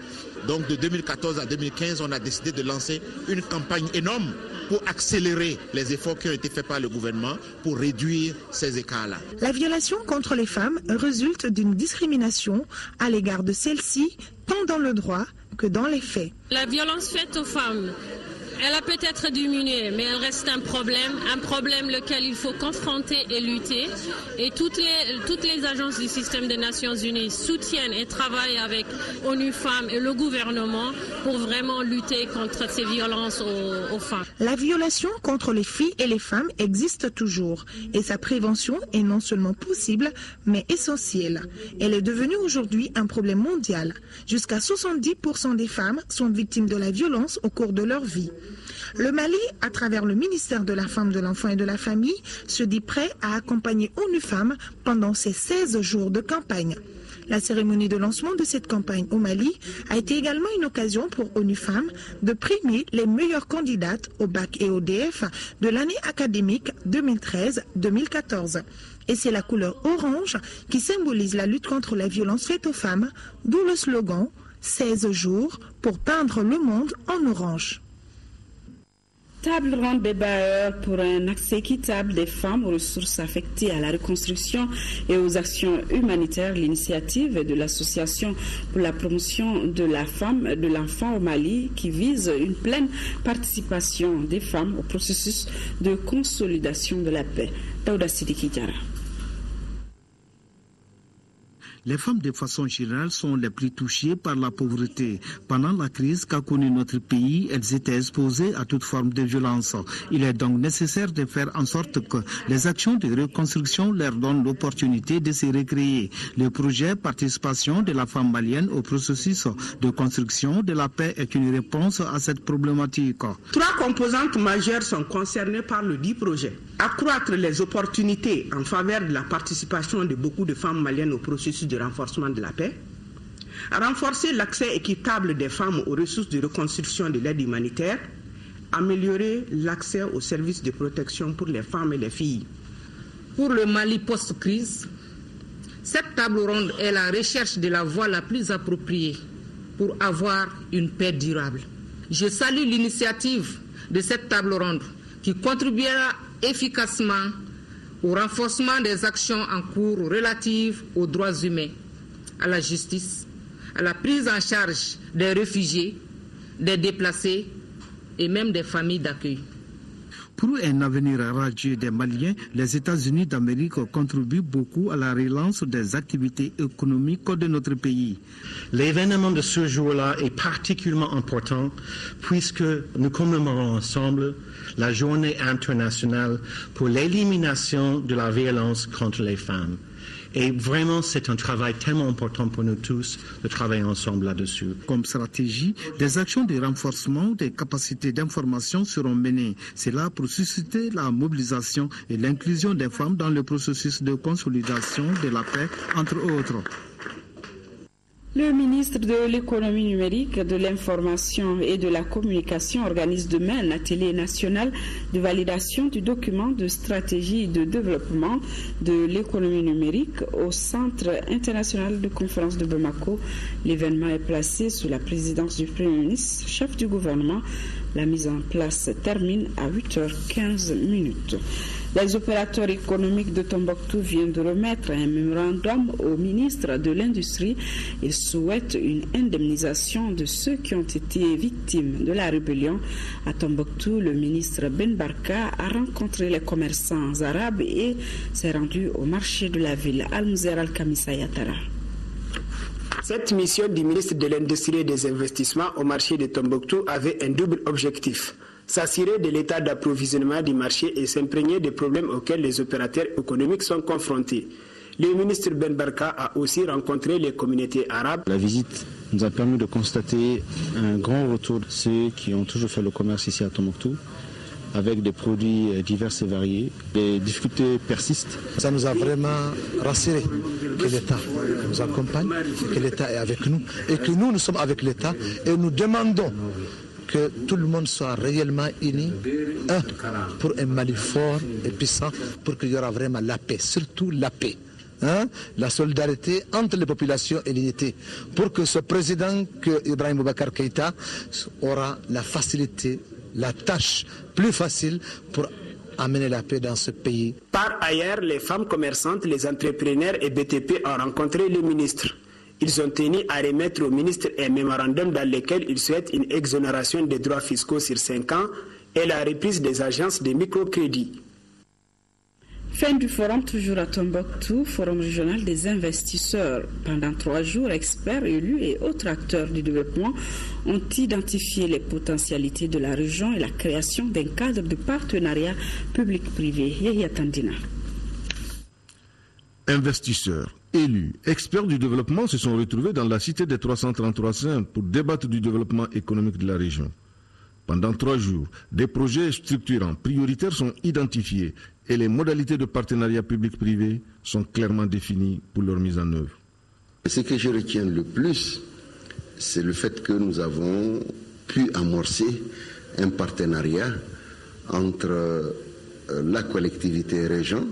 Donc de 2014 à 2015, on a décidé de lancer une campagne énorme pour accélérer les efforts qui ont été faits par le gouvernement pour réduire ces écarts-là. La violation contre les femmes résulte d'une discrimination à l'égard de celles-ci, tant dans le droit que dans les faits. La violence faite aux femmes, elle a peut-être diminué, mais elle reste un problème lequel il faut confronter et lutter. Et toutes les agences du système des Nations Unies soutiennent et travaillent avec ONU Femmes et le gouvernement pour vraiment lutter contre ces violences aux femmes. La violation contre les filles et les femmes existe toujours et sa prévention est non seulement possible, mais essentielle. Elle est devenue aujourd'hui un problème mondial. Jusqu'à 70% des femmes sont victimes de la violence au cours de leur vie. Le Mali, à travers le ministère de la Femme, de l'Enfant et de la Famille, se dit prêt à accompagner ONU Femmes pendant ces 16 jours de campagne. La cérémonie de lancement de cette campagne au Mali a été également une occasion pour ONU Femmes de primer les meilleures candidates au bac et au DF de l'année académique 2013-2014. Et c'est la couleur orange qui symbolise la lutte contre la violence faite aux femmes, d'où le slogan « 16 jours pour peindre le monde en orange ». Table ronde des bailleurs pour un accès équitable des femmes aux ressources affectées à la reconstruction et aux actions humanitaires. L'initiative de l'Association pour la promotion de la femme et de l'enfant au Mali qui vise une pleine participation des femmes au processus de consolidation de la paix. Daouda Sidiki Diarra. Les femmes, de façon générale, sont les plus touchées par la pauvreté. Pendant la crise qu'a connue notre pays, elles étaient exposées à toute forme de violence. Il est donc nécessaire de faire en sorte que les actions de reconstruction leur donnent l'opportunité de se recréer. Le projet Participation de la femme malienne au processus de construction de la paix est une réponse à cette problématique. 3 composantes majeures sont concernées par le dit projet. Accroître les opportunités en faveur de la participation de beaucoup de femmes maliennes au processus de renforcement de la paix, renforcer l'accès équitable des femmes aux ressources de reconstruction de l'aide humanitaire, améliorer l'accès aux services de protection pour les femmes et les filles. Pour le Mali post-crise, cette table ronde est la recherche de la voie la plus appropriée pour avoir une paix durable. Je salue l'initiative de cette table ronde qui contribuera efficacement au renforcement des actions en cours relatives aux droits humains, à la justice, à la prise en charge des réfugiés, des déplacés et même des familles d'accueil. Pour un avenir radieux des Maliens, les États-Unis d'Amérique contribuent beaucoup à la relance des activités économiques de notre pays. L'événement de ce jour-là est particulièrement important puisque nous commémorons ensemble la journée internationale pour l'élimination de la violence contre les femmes. Et vraiment, c'est un travail tellement important pour nous tous de travailler ensemble là-dessus. Comme stratégie, des actions de renforcement des capacités d'information seront menées. C'est là pour susciter la mobilisation et l'inclusion des femmes dans le processus de consolidation de la paix, entre autres. Le ministre de l'économie numérique, de l'information et de la communication organise demain un atelier national de validation du document de stratégie de développement de l'économie numérique au Centre international de conférence de Bamako. L'événement est placé sous la présidence du Premier ministre, chef du gouvernement. La mise en place termine à 8h15. Les opérateurs économiques de Tombouctou viennent de remettre un mémorandum au ministre de l'Industrie. Ils souhaitent une indemnisation de ceux qui ont été victimes de la rébellion. À Tombouctou, le ministre Ben Barka a rencontré les commerçants arabes et s'est rendu au marché de la ville. Al-Mouzer Al-Kamissa Yatara. Cette mission du ministre de l'Industrie et des Investissements au marché de Tombouctou avait un double objectif. S'assurer de l'état d'approvisionnement du marché et s'imprégner des problèmes auxquels les opérateurs économiques sont confrontés. Le ministre Ben Barka a aussi rencontré les communautés arabes. La visite nous a permis de constater un grand retour de ceux qui ont toujours fait le commerce ici à Tombouctou, avec des produits divers et variés. Les difficultés persistent. Ça nous a vraiment rassuré que l'État nous accompagne, que l'État est avec nous et que nous sommes avec l'État et nous demandons que tout le monde soit réellement uni, pour un Mali fort et puissant, pour qu'il y aura vraiment la paix, surtout la paix. la solidarité entre les populations et l'unité, pour que ce président, que Ibrahim Boubacar Keïta, aura la facilité, la tâche plus facile pour amener la paix dans ce pays. Par ailleurs, les femmes commerçantes, les entrepreneurs et BTP ont rencontré le ministre. Ils ont tenu à remettre au ministre un mémorandum dans lequel ils souhaitent une exonération des droits fiscaux sur 5 ans et la reprise des agences de microcrédit. Fin du forum, toujours à Tombouctou, forum régional des investisseurs. Pendant 3 jours, experts, élus et autres acteurs du développement ont identifié les potentialités de la région et la création d'un cadre de partenariat public-privé. Yahya Tandina. Investisseurs, élus, experts du développement se sont retrouvés dans la cité des 333 Saints pour débattre du développement économique de la région. Pendant 3 jours, des projets structurants prioritaires sont identifiés et les modalités de partenariat public-privé sont clairement définies pour leur mise en œuvre. Ce que je retiens le plus, c'est le fait que nous avons pu amorcer un partenariat entre la collectivité région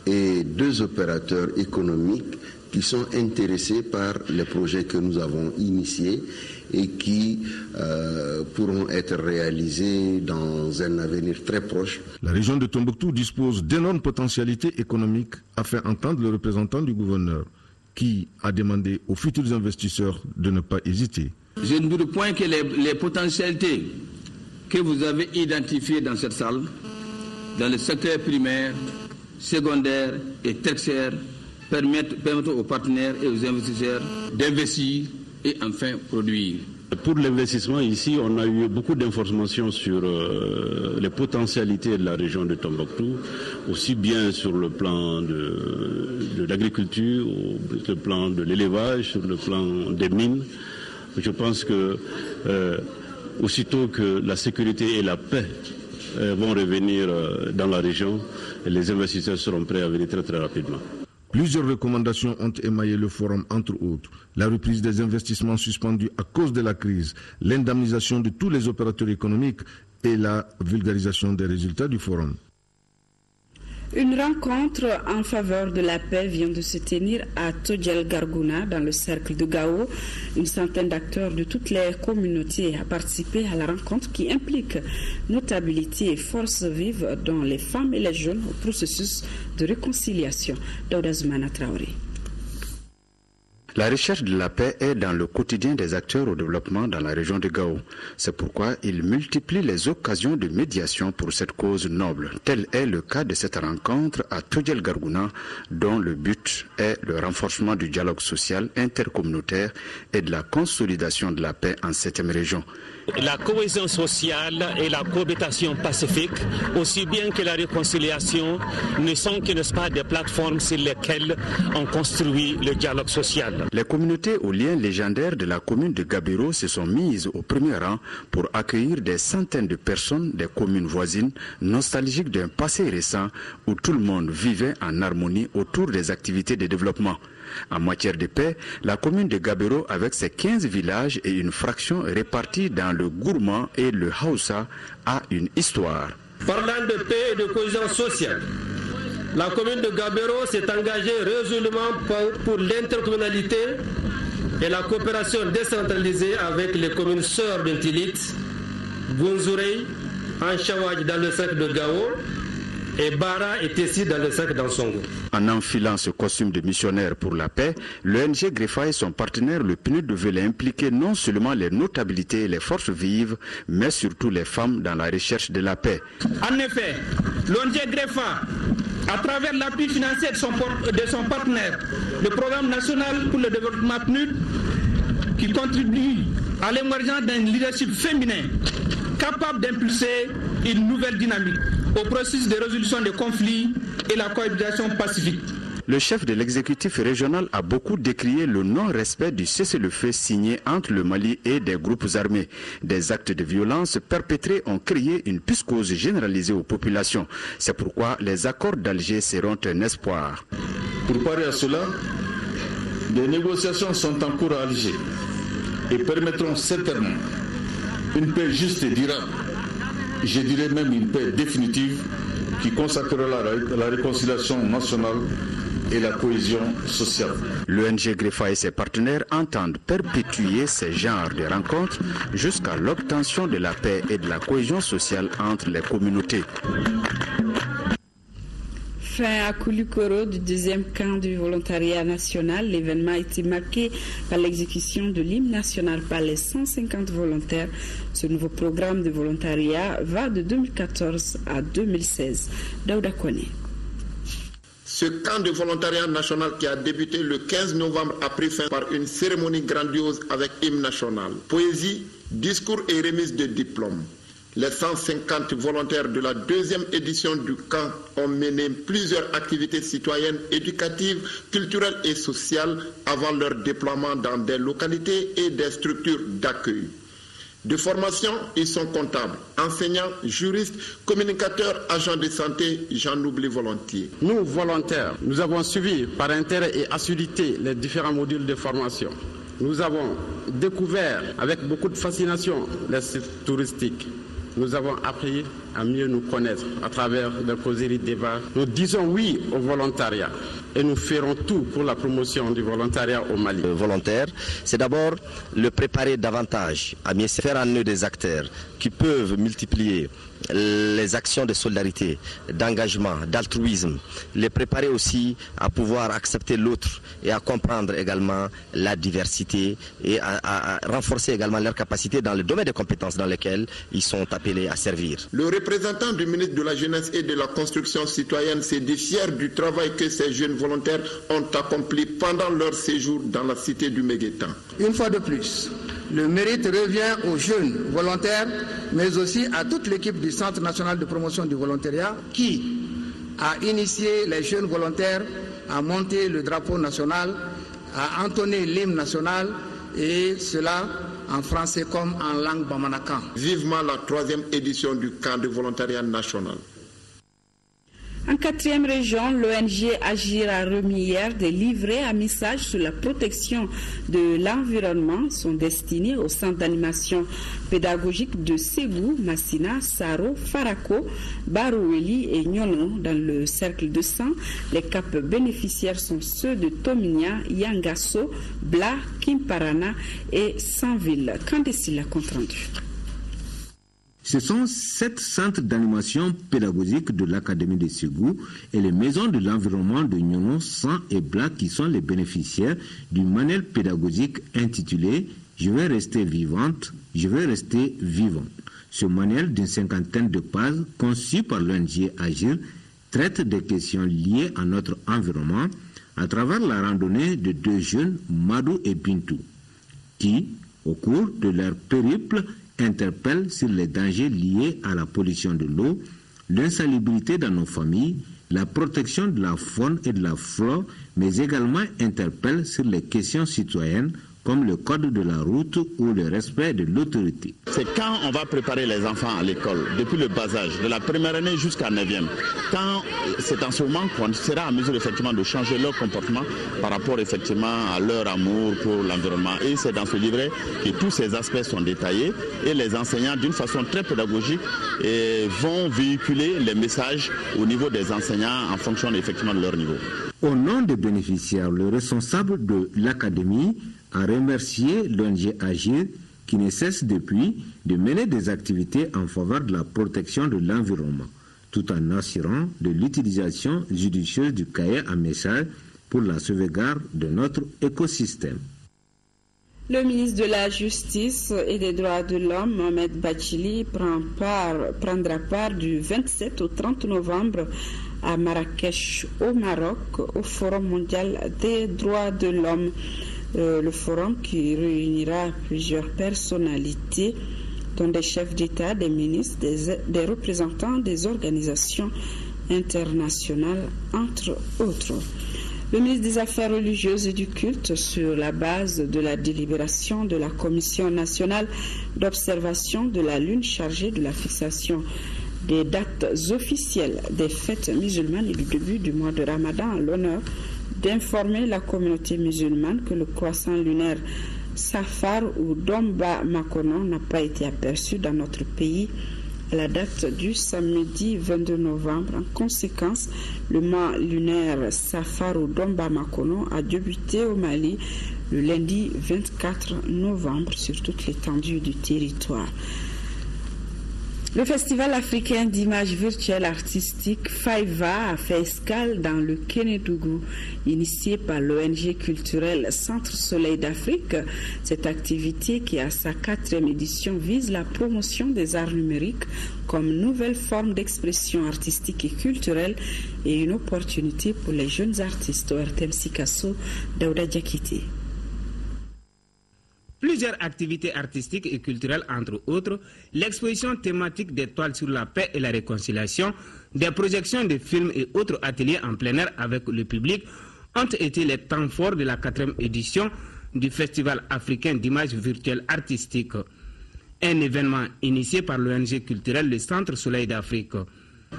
et 2 opérateurs économiques qui sont intéressés par les projets que nous avons initiés et qui pourront être réalisés dans un avenir très proche. La région de Tombouctou dispose d'énormes potentialités économiques, a fait entendre le représentant du gouverneur, qui a demandé aux futurs investisseurs de ne pas hésiter. Je ne doute point que les potentialités que vous avez identifiées dans cette salle, dans le secteur primaire, secondaire et tertiaire, permettent aux partenaires et aux investisseurs d'investir et enfin produire. Pour l'investissement ici, on a eu beaucoup d'informations sur les potentialités de la région de Tombouctou, aussi bien sur le plan de l'agriculture, sur le plan de l'élevage, sur le plan des mines. Je pense que aussitôt que la sécurité et la paix vont revenir dans la région, les investisseurs seront prêts à venir très très rapidement. Plusieurs recommandations ont émaillé le forum, entre autres la reprise des investissements suspendus à cause de la crise, l'indemnisation de tous les opérateurs économiques et la vulgarisation des résultats du forum. Une rencontre en faveur de la paix vient de se tenir à Todjel Gargouna, dans le cercle de Gao. Une centaine d'acteurs de toutes les communautés a participé à la rencontre qui implique notabilité et force vive dont les femmes et les jeunes au processus de réconciliation. Daouda Zoumana Traoré. La recherche de la paix est dans le quotidien des acteurs au développement dans la région de Gao. C'est pourquoi ils multiplient les occasions de médiation pour cette cause noble. Tel est le cas de cette rencontre à Todjel Gargouna, dont le but est le renforcement du dialogue social intercommunautaire et de la consolidation de la paix en 7e région. La cohésion sociale et la cohabitation pacifique, aussi bien que la réconciliation, ne sont que, n'est-ce pas, des plateformes sur lesquelles on construit le dialogue social. Les communautés aux liens légendaires de la commune de Gabiro se sont mises au premier rang pour accueillir des centaines de personnes des communes voisines, nostalgiques d'un passé récent où tout le monde vivait en harmonie autour des activités de développement. En matière de paix, la commune de Gabiro, avec ses 15 villages et une fraction répartie dans le Gourma et le Hausa, a une histoire. Parlant de paix et de cohésion sociale, la commune de Gabiro s'est engagée résolument pour l'intercommunalité et la coopération décentralisée avec les communes sœurs d'Intilit, Gunzurei, Anchawaj dans le cercle de Gao, et Bara et Tessi dans le cercle d'Ansongo. En enfilant ce costume de missionnaire pour la paix, l'ONG GREFA et son partenaire le PNUD veulent impliquer non seulement les notabilités et les forces vives, mais surtout les femmes dans la recherche de la paix. En effet, l'ONG GREFA, à travers l'appui financier de son partenaire, le programme national pour le développement PNUD, qui contribue à l'émergence d'un leadership féminin capable d'impulser une nouvelle dynamique au processus de résolution des conflits et la cohabitation pacifique. Le chef de l'exécutif régional a beaucoup décrié le non-respect du cessez-le-feu signé entre le Mali et des groupes armés. Des actes de violence perpétrés ont créé une psychose généralisée aux populations. C'est pourquoi les accords d'Alger seront un espoir. Pour parer à cela, des négociations sont en cours à Alger et permettront certainement une paix juste et durable. Je dirais même une paix définitive qui consacrera la réconciliation nationale et la cohésion sociale. L'ONG GREFA et ses partenaires entendent perpétuer ce genre de rencontres jusqu'à l'obtention de la paix et de la cohésion sociale entre les communautés. Fin à Koulikoro du deuxième camp du volontariat national, l'événement a été marqué par l'exécution de l'hymne national par les 150 volontaires. Ce nouveau programme de volontariat va de 2014 à 2016. Daouda Kone. Ce camp de volontariat national qui a débuté le 15 novembre a pris fin par une cérémonie grandiose avec hymne national, poésie, discours et remise de diplômes. Les 150 volontaires de la deuxième édition du camp ont mené plusieurs activités citoyennes, éducatives, culturelles et sociales avant leur déploiement dans des localités et des structures d'accueil. De formation, ils sont comptables, enseignants, juristes, communicateurs, agents de santé, j'en oublie volontiers. Nous, volontaires, nous avons suivi par intérêt et assiduité les différents modules de formation. Nous avons découvert avec beaucoup de fascination les sites touristiques. Nous avons appris à mieux nous connaître à travers des causeries, débats. Nous disons oui au volontariat et nous ferons tout pour la promotion du volontariat au Mali. Le volontaire, c'est d'abord le préparer davantage, à mieux faire en eux des acteurs qui peuvent multiplier les actions de solidarité, d'engagement, d'altruisme, les préparer aussi à pouvoir accepter l'autre et à comprendre également la diversité et à renforcer également leur capacité dans le domaine des compétences dans lesquelles ils sont appelés à servir. Le représentant du ministre de la Jeunesse et de la Construction citoyenne s'est dit fier du travail que ces jeunes volontaires ont accompli pendant leur séjour dans la cité du Méguétan. Une fois de plus, le mérite revient aux jeunes volontaires, mais aussi à toute l'équipe du Centre national de promotion du volontariat qui a initié les jeunes volontaires à monter le drapeau national, à entonner l'hymne national, et cela en français comme en langue bamanakan. Vivement la 3e édition du camp de volontariat national. En 4e région, l'ONG Agir a remis hier des livrets à message sur la protection de l'environnement sont destinés au centre d'animation pédagogique de Ségou, Massina, Saro, Farako, Baroueli et Nyono. Dans le cercle de sang, les caps bénéficiaires sont ceux de Tominia, Yangasso, Bla, Kimparana et Sanville. Candessi l'a compte rendu. Ce sont 7 centres d'animation pédagogique de l'Académie de Ségou et les maisons de l'environnement de Nyono, San et Bla qui sont les bénéficiaires du manuel pédagogique intitulé « Je vais rester vivante, je vais rester vivant ». Ce manuel d'une 50aine de pages conçu par l'ONG Agir traite des questions liées à notre environnement à travers la randonnée de 2 jeunes, Madou et Bintou, qui, au cours de leur périple, interpelle sur les dangers liés à la pollution de l'eau, l'insalubrité dans nos familles, la protection de la faune et de la flore, mais également interpelle sur les questions citoyennes comme le code de la route ou le respect de l'autorité. C'est quand on va préparer les enfants à l'école, depuis le bas âge, de la première année jusqu'à 9e. Quand c'est en ce moment qu'on sera en mesure effectivement de changer leur comportement par rapport effectivement à leur amour pour l'environnement. Et c'est dans ce livret que tous ces aspects sont détaillés et les enseignants d'une façon très pédagogique vont véhiculer les messages au niveau des enseignants en fonction effectivement de leur niveau. Au nom des bénéficiaires, le responsable de l'Académie a remercié l'ONG Agir qui ne cesse depuis de mener des activités en faveur de la protection de l'environnement, tout en assurant de l'utilisation judicieuse du cahier à message pour la sauvegarde de notre écosystème. Le ministre de la Justice et des Droits de l'Homme, Mohamed Bachili, prendra part du 27 au 30 novembre à Marrakech, au Maroc, au Forum mondial des droits de l'homme. Le forum qui réunira plusieurs personnalités, dont des chefs d'État, des ministres, des représentants des organisations internationales, entre autres. Le ministre des Affaires religieuses et du culte, sur la base de la délibération de la Commission nationale d'observation de la Lune chargée de la fixation des dates officielles des fêtes musulmanes et du début du mois de Ramadan à l'honneur d'informer la communauté musulmane que le croissant lunaire Safar ou Domba Makono n'a pas été aperçu dans notre pays à la date du samedi 22 novembre. En conséquence, le mois lunaire Safaro Domba Makono a débuté au Mali le lundi 24 novembre sur toute l'étendue du territoire. Le Festival africain d'images virtuelles artistiques FAIVA a fait escale dans le Kénédougou, initié par l'ONG culturelle Centre Soleil d'Afrique. Cette activité, qui a sa 4e édition, vise la promotion des arts numériques comme nouvelle forme d'expression artistique et culturelle et une opportunité pour les jeunes artistes. ORTM Sikasso, Daouda Diakité. Plusieurs activités artistiques et culturelles, entre autres, l'exposition thématique des toiles sur la paix et la réconciliation, des projections de films et autres ateliers en plein air avec le public ont été les temps forts de la 4e édition du Festival africain d'images virtuelles artistiques. Un événement initié par l'ONG culturelle le Centre Soleil d'Afrique.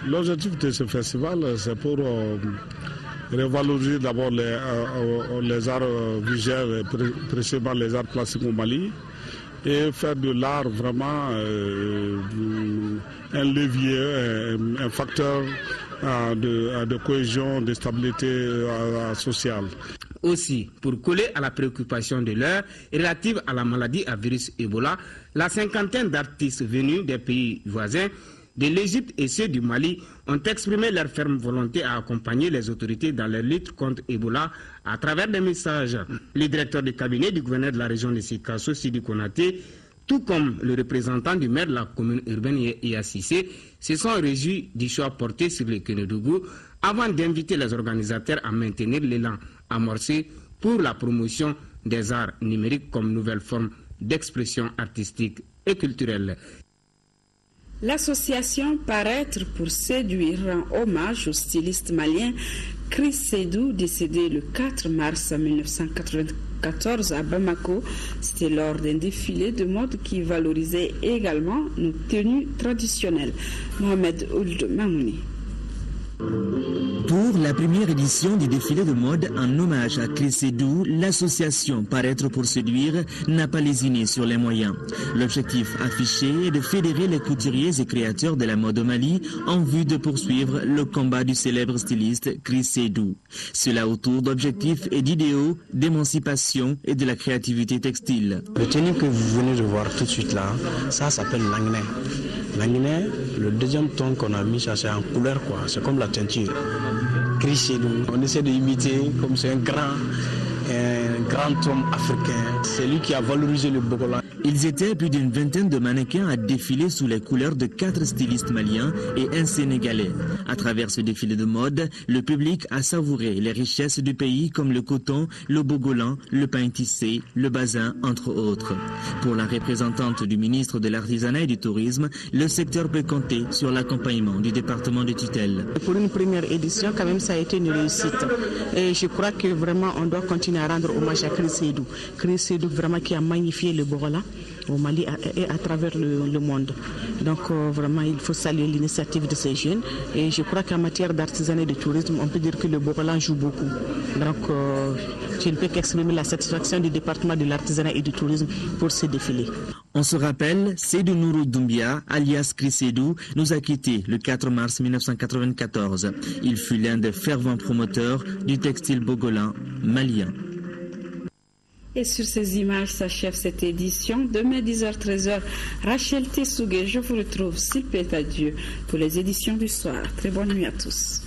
L'objectif de ce festival, c'est pour revaloriser d'abord les arts visuels, précisément les arts plastiques au Mali, et faire de l'art vraiment un levier, un facteur de cohésion, de stabilité sociale. Aussi, pour coller à la préoccupation de l'heure relative à la maladie à virus Ebola, la cinquantaine d'artistes venus des pays voisins, de l'Égypte et ceux du Mali, ont exprimé leur ferme volonté à accompagner les autorités dans leur lutte contre Ebola à travers des messages. Le directeur du cabinet du gouverneur de la région de Sikasso, Sidi Konaté, tout comme le représentant du maire de la commune urbaine Iya Cissé, se sont réjouis du choix porté sur le Kénédougou avant d'inviter les organisateurs à maintenir l'élan amorcé pour la promotion des arts numériques comme nouvelle forme d'expression artistique et culturelle. L'association Paraître pour séduire rend hommage au styliste malien Chris Sédou, décédé le 4 mars 1994 à Bamako. C'était lors d'un défilé de mode qui valorisait également nos tenues traditionnelles. Mohamed Ould Mamouni. Pour la première édition du défilé de mode en hommage à Chris Sédou, l'association Paraître pour séduire n'a pas lésiné sur les moyens. L'objectif affiché est de fédérer les couturiers et créateurs de la mode au Mali en vue de poursuivre le combat du célèbre styliste Chris Sédou. Cela autour d'objectifs et d'idéaux d'émancipation et de la créativité textile. Le tenue que vous venez de voir tout de suite là, ça s'appelle l'anglais. L'anglais, le deuxième ton qu'on a mis, ça c'est en couleur quoi, c'est comme la teinture. Chris Sédou, on essaie d'imiter comme c'est un grand homme africain. C'est lui qui a valorisé le Bogolan. Ils étaient plus d'une vingtaine de mannequins à défiler sous les couleurs de 4 stylistes maliens et un Sénégalais. À travers ce défilé de mode, le public a savouré les richesses du pays comme le coton, le bogolan, le pain tissé, le basin, entre autres. Pour la représentante du ministre de l'Artisanat et du Tourisme, le secteur peut compter sur l'accompagnement du département de tutelle. Pour une première édition, quand même, ça a été une réussite. Et je crois que vraiment, on doit continuer à rendre hommage à Chris Sédou. Chris Sédou, vraiment, qui a magnifié le bogolan au Mali et à travers le monde. Donc vraiment il faut saluer l'initiative de ces jeunes et je crois qu'en matière d'artisanat et de tourisme on peut dire que le bogolan joue beaucoup. Donc je ne peux qu'exprimer la satisfaction du département de l'artisanat et du tourisme pour ce défilé. On se rappelle, Sédou Nourou Doumbia, alias Chris Sédou, nous a quittés le 4 mars 1994. Il fut l'un des fervents promoteurs du textile bogolan malien. Et sur ces images s'achève cette édition. Demain 10h-13h, Rachel Tessougué, je vous retrouve s'il plaît à Dieu pour les éditions du soir. Très bonne nuit à tous.